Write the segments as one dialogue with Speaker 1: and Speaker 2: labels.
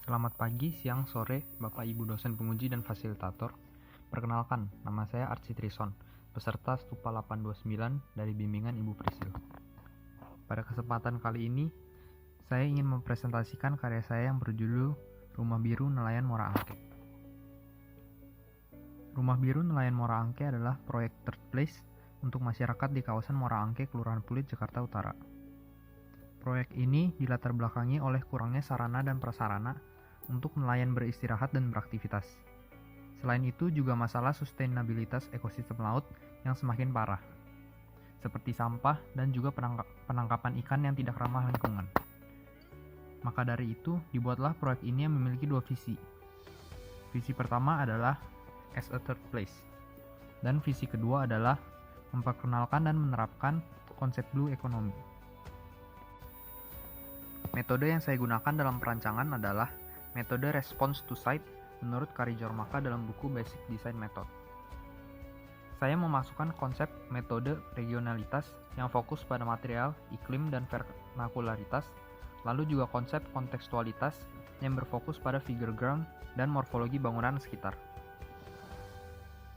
Speaker 1: Selamat pagi, siang, sore, Bapak Ibu dosen penguji dan fasilitator. Perkenalkan, nama saya Archie Trison, peserta Stupa 829 dari bimbingan Ibu Prisil. Pada kesempatan kali ini, saya ingin mempresentasikan karya saya yang berjudul Rumah Biru Nelayan Muara Angke. Rumah Biru Nelayan Muara Angke adalah proyek third place untuk masyarakat di kawasan Muara Angke, Kelurahan Pluit, Jakarta Utara. Proyek ini dilatar belakangi oleh kurangnya sarana dan prasarana untuk nelayan beristirahat dan beraktivitas. Selain itu juga masalah sustainabilitas ekosistem laut yang semakin parah, seperti sampah dan juga penangkapan ikan yang tidak ramah lingkungan. Maka dari itu, dibuatlah proyek ini yang memiliki dua visi. Visi pertama adalah as a third place, dan visi kedua adalah memperkenalkan dan menerapkan konsep blue economy. Metode yang saya gunakan dalam perancangan adalah metode response to site menurut Kari Jormaka dalam buku Basic Design Method. Saya memasukkan konsep metode regionalitas yang fokus pada material, iklim, dan vernakularitas, lalu juga konsep kontekstualitas yang berfokus pada figure ground dan morfologi bangunan sekitar.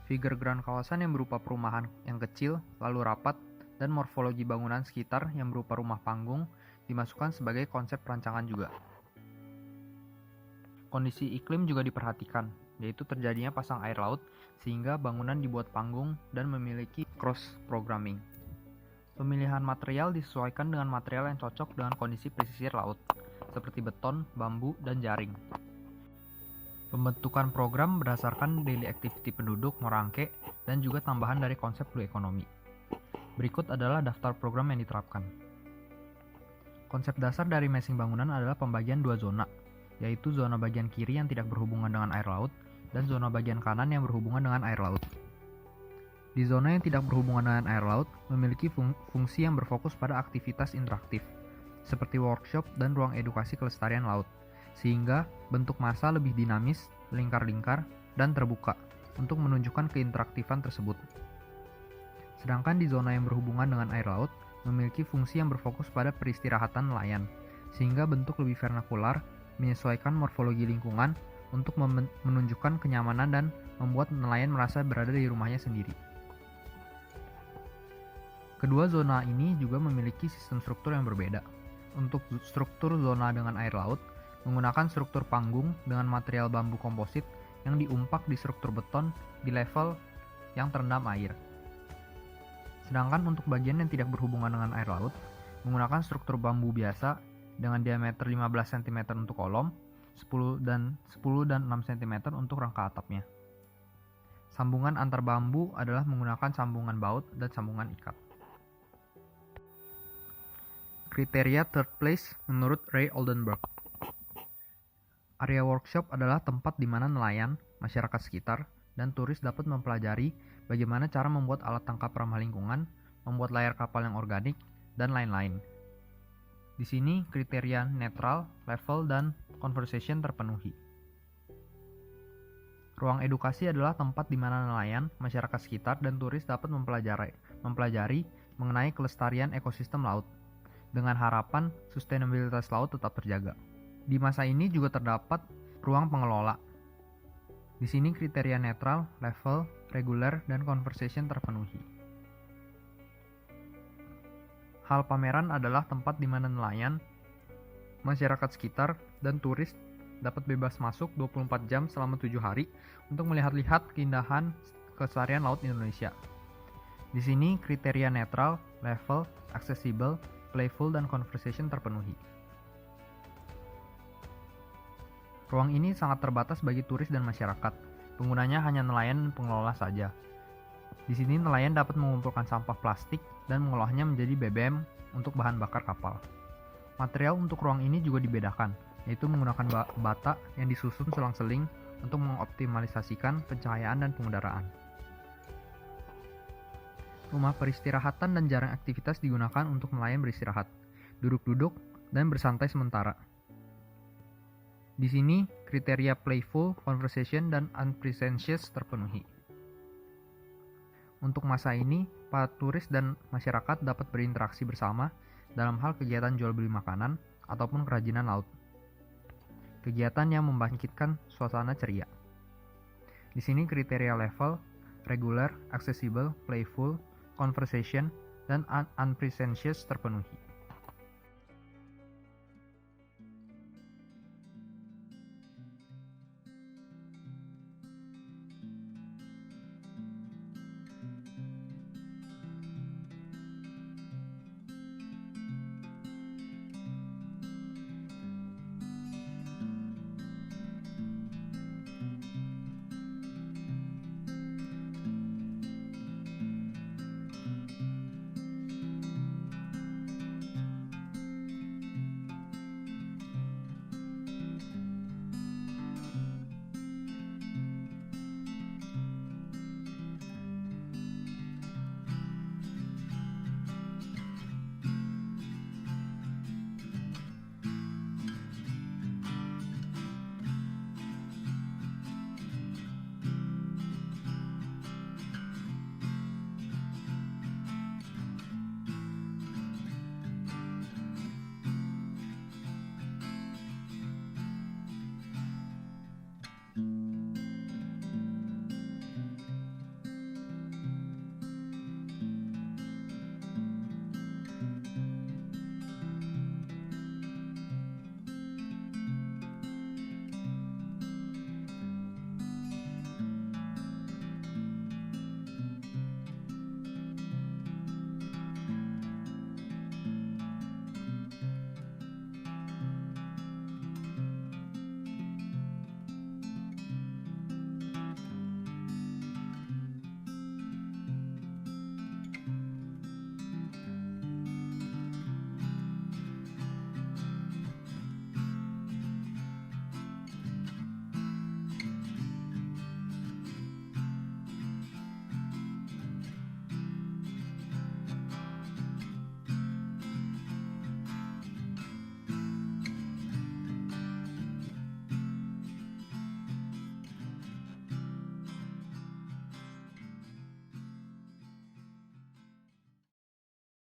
Speaker 1: Figure ground kawasan yang berupa perumahan yang kecil, lalu rapat, dan morfologi bangunan sekitar yang berupa rumah panggung dimasukkan sebagai konsep perancangan juga. Kondisi iklim juga diperhatikan, yaitu terjadinya pasang air laut sehingga bangunan dibuat panggung dan memiliki cross-programming. Pemilihan material disesuaikan dengan material yang cocok dengan kondisi pesisir laut, seperti beton, bambu, dan jaring. Pembentukan program berdasarkan daily activity penduduk Muara Angke dan juga tambahan dari konsep blue economy. Berikut adalah daftar program yang diterapkan. Konsep dasar dari masing bangunan adalah pembagian dua zona, yaitu zona bagian kiri yang tidak berhubungan dengan air laut dan zona bagian kanan yang berhubungan dengan air laut. Di zona yang tidak berhubungan dengan air laut memiliki fungsi yang berfokus pada aktivitas interaktif, seperti workshop dan ruang edukasi kelestarian laut, sehingga bentuk massa lebih dinamis, lingkar-lingkar, dan terbuka untuk menunjukkan keinteraktifan tersebut. Sedangkan di zona yang berhubungan dengan air laut memiliki fungsi yang berfokus pada peristirahatan nelayan, sehingga bentuk lebih vernakular, menyesuaikan morfologi lingkungan untuk menunjukkan kenyamanan dan membuat nelayan merasa berada di rumahnya sendiri. Kedua zona ini juga memiliki sistem struktur yang berbeda. Untuk struktur zona dengan air laut, menggunakan struktur panggung dengan material bambu komposit yang diumpak di struktur beton di level yang terendam air. Sedangkan untuk bagian yang tidak berhubungan dengan air laut, menggunakan struktur bambu biasa dengan diameter 15 cm untuk kolom, 10 dan 6 cm untuk rangka atapnya. Sambungan antar bambu adalah menggunakan sambungan baut dan sambungan ikat. Kriteria third place menurut Ray Oldenburg. Area workshop adalah tempat di mana nelayan, masyarakat sekitar, dan turis dapat mempelajari bagaimana cara membuat alat tangkap ramah lingkungan, membuat layar kapal yang organik, dan lain-lain. Di sini kriteria netral, level, dan conversation terpenuhi. Ruang edukasi adalah tempat di mana nelayan, masyarakat sekitar, dan turis dapat mempelajari mengenai kelestarian ekosistem laut, dengan harapan sustainabilitas laut tetap terjaga. Di masa ini juga terdapat ruang pengelola. Di sini kriteria netral, level, reguler, dan conversation terpenuhi. Hal pameran adalah tempat di mana nelayan, masyarakat sekitar, dan turis dapat bebas masuk 24 jam selama 7 hari untuk melihat-lihat keindahan kelestarian laut Indonesia. Di sini kriteria netral, level, accessible, playful, dan conversation terpenuhi. Ruang ini sangat terbatas bagi turis dan masyarakat. Penggunanya hanya nelayan dan pengelola saja. Di sini nelayan dapat mengumpulkan sampah plastik dan mengolahnya menjadi BBM untuk bahan bakar kapal. Material untuk ruang ini juga dibedakan, yaitu menggunakan bata yang disusun selang-seling untuk mengoptimalisasikan pencahayaan dan pengudaraan. Rumah peristirahatan dan jaring aktivitas digunakan untuk nelayan beristirahat, duduk-duduk, dan bersantai sementara. Di sini, kriteria playful, conversation, dan unpretentious terpenuhi. Untuk masa ini, para turis dan masyarakat dapat berinteraksi bersama dalam hal kegiatan jual beli makanan ataupun kerajinan laut. kegiatan yang membangkitkan suasana ceria. Di sini kriteria level, regular, accessible, playful, conversation, dan unpretentious terpenuhi.